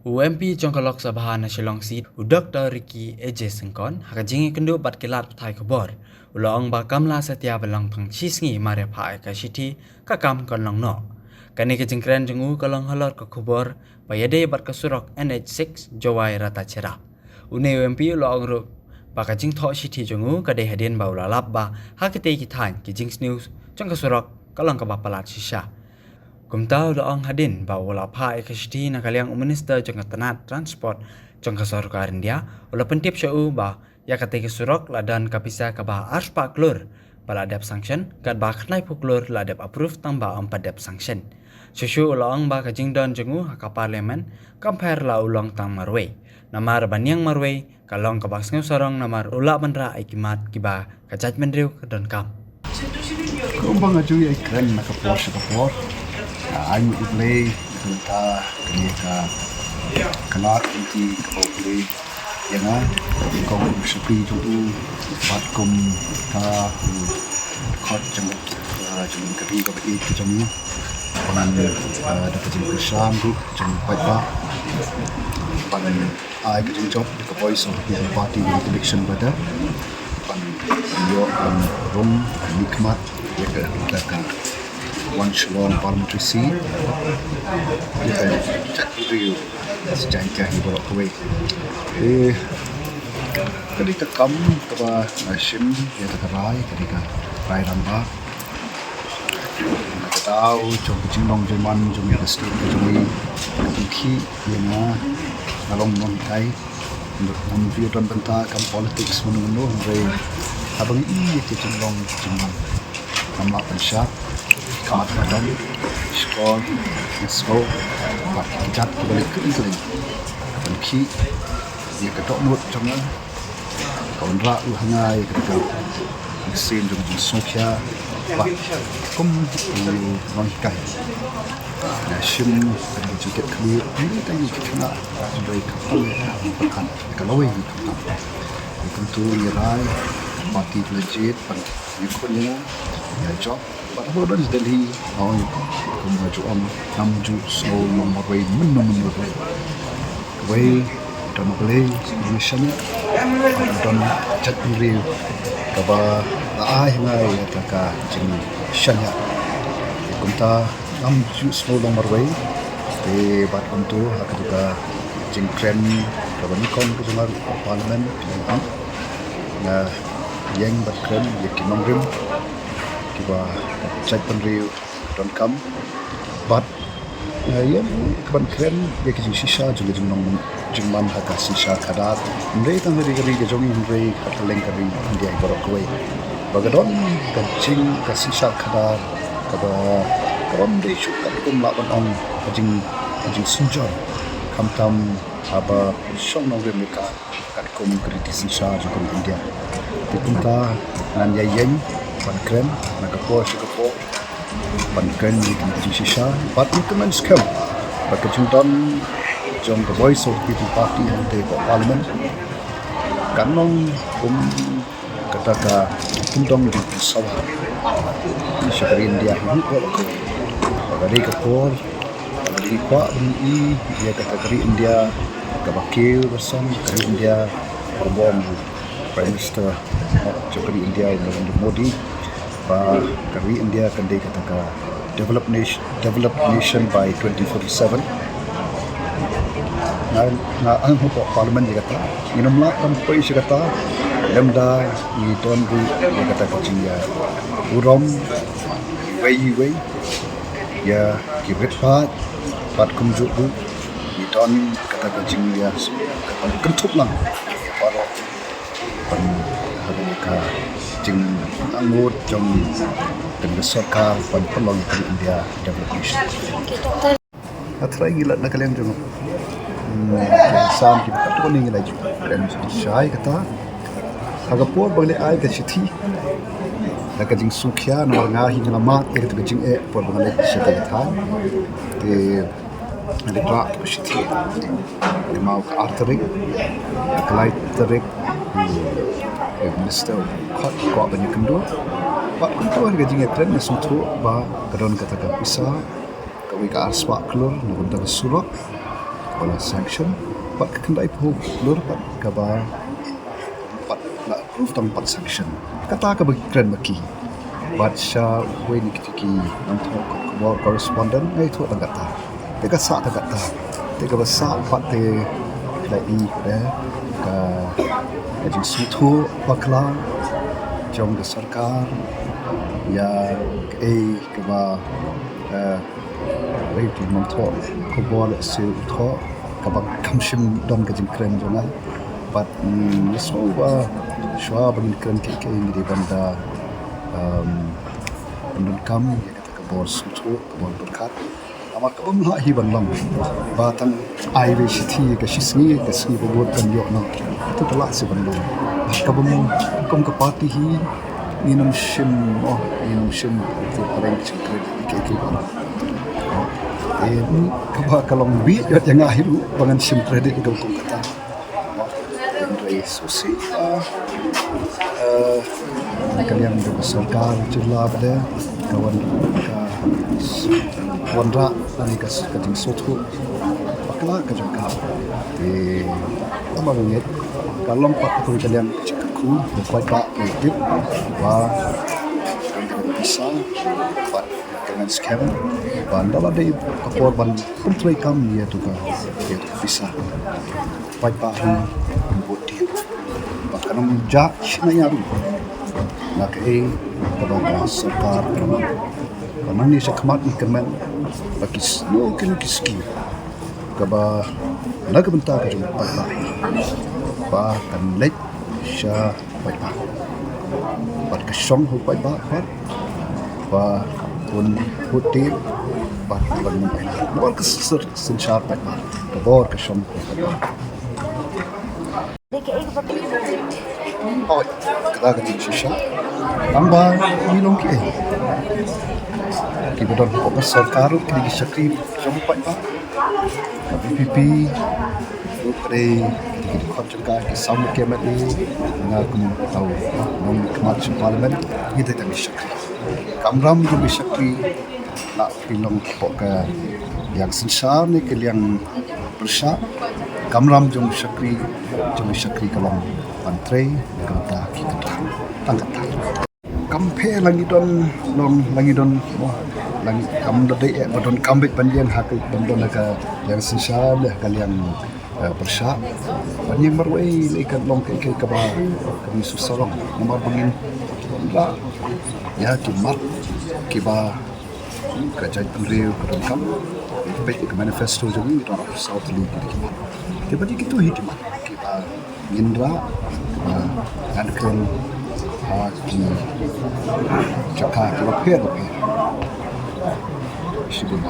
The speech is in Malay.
UMP Jongkolok Sabha na Shillong Seat, Dr. Ricky AJ Sengkon, hakajingi kendo bat kilat thai kobor. Ulong ba kamla setia belang pang chisngi mare phai ka shiti ka kam kon long no. Kani ke jingkren jengu kalong halor ka kobor, bayade bat kasurok NH6 Jawai Rata Cera. Une UMP ulong ru ba ka jing tho shiti jengu ka de hadin ba ulalap ba hakite ki than ki jing news jong kasurok kalong ka ba palat shisha. Kumtau doang hadin bawa lapa ekashti na kaliang minister jong tanat transport jong kasor ka India ula pentip syau ba ya kate surok ladan kapisa ka ba arspa klur baladap sanction kat ba khnai puklur ladap approve tamba ampadap sanction syushu ulang ba ka jingdon jengu ka parliament compare la ulang tang marwe namar banyang marwe kalong ka basngu sorong namar ula bandra ikimat kiba ka judgment riu ka don kam Kumbang aja ya keren nak kapor. Aku play kita kerja kenal inti kau play yang kau sepi tu buat kum ta kau jangan kerja kau pergi ke jamu orang dapat jadi kesan tu jangan baik pan ai kerja job ke voice of the party election pada pan yo room nikmat ya ke one Shillong parliamentary seat. Kita chat review sejak kita bawa kue. Ketika kamu kepada Hashim ya terkerai ketika rai ramba. Kita tahu jom Jingdong Jerman jom yang satu jom tinggi yang nalong montai untuk membiarkan bentak kam politik menunggu dari abang ini Jingdong Jerman. Kamu akan syak kamat badan, skor, skor, buat jat kembali ke England. Dan ki dia ketok nut macam mana? Kawan rak hangai ketika mesin jom Sofia, buat kum orang hikai. Nashim dari jaket kami ini tadi kita dari kapal pekan kalau ini kapal. Tentu nirai parti legit pada yukonnya ya job. Baru dah Delhi, orang kemajuan 6 slow nomor way menung way dan play mission dan chat review kaba ai ngai taka jing shanya kunta 6 slow nomor way te bat untuk akaduka jing kren kaba ni kon ku sungar parliament na yang bat kren yakin rim kiba chat penriu don kam but yang kaban keren ya kijing shisha juga jengnom jengman haka shisha kadat ndai tang ri ke jongi ndai kataleng kari india borok kwe bagadon kajing ka shisha kadat kaba karon dei syukat kum la on kajing sunjon kam tam aba shong nong remika kat kum kritis shisha juga india dikunta nan yayeng pan kren nak kapor pan kren di shisha but you can scam but kejuntan jom the voice of people party yang di parliament kanong kata tundong di sawah syakari India hidup ko bagari kapor bagari kwa ini dia kategori India kabakil bersama kari India bom Prime Minister Jokeri India Narendra Modi ba kari India akan dikatakan developed nation by 2047 na ang hupo parliament dikata minumla tampoi sikata lemda ni donru dikata kajia urom wei ya kibet pat kumjubu ni don kata kajia kentup lang para mereka jeng anggota jom dengan serkar pan pelong dari India development. Atrai gila nak kalian jom. Sam kita tu ni lagi kalian syai kata. Agapur boleh ai ke citi. Nak jeng sukia nomor ngahi ngelamat ia tu jeng por boleh citi kata. Di ada drak citi. Mau ke arterik, ke light terik. Minister kuat banyak kendua pak kendua harga jingga tren masuk tu ba kadon kata bisa kawi ka arspa klur nak surak wala sanction pat kendai po lur pat kaba pat la proof tang pat sanction kata ka bagi kren baki bat sha we ni kitiki nam tho ko correspondent ngai tho ta gata te ka sa ta gata te ka ba sa pat te lai i de ka jadi sutu pakla jom ke sarkar ya ke ba wei di nam tho ko bol se tho ka ba kamshim don ka jing kren jona pat so ba shwa ban kren ke ni di banda undun kam ya kata ka bol sutu ka bol berkat ama ka bum ha hi ban long ba tang ai be shi ka shisngi ka sni bo kan yo no tu tala se ban long ka bum kom ka party hi minum shim tu paling cakap ke ni kaba kalong bi yang ahiru bangan sim credit itu ko kata Andre Susi kalian juga sarkar jula pada kawan ra ani ka kating sotu bakla ka jaka amang nget kalong pak ko kalian cikaku kuat pak itu wa bisa pak dengan scam bandala dei korban puntrai kam dia tu kan dia tu bisa pai pa hi boti bahkan ja shinaya ru nak kepada sarkar karena ni sakmat ni kemen bagi no kilo kiski kaba nak bentar ke pai pa ba kan lek sha pai pa bat ke song hu pai pa ba pun putih bahkan bor ke sensyar pai pa bor ke song oh kita kan shisha tambah milong ke kita don fokus sarkar kini sakri jom pai pa PPP upre kita kontra ke samu ke mati na kum tahu nom kemat parlimen kita tak sakri kamram jo sakri nak pilong ke yang sensar ni ke yang bersyak kamram jo sakri kalong pantre kata kita tangkat kampe langi don langi kam dode badon kambit bandian hak bandon ka yang sensar kalian bersyak banyak berway ikan long ke ba kami susah nomor bangin la ya kimat kiba kerajaan penriu kedengkam baik ke manifesto jadi kita harus South League kita bagi gitu hidup kita Indra adkan di Jakarta lepas sibuk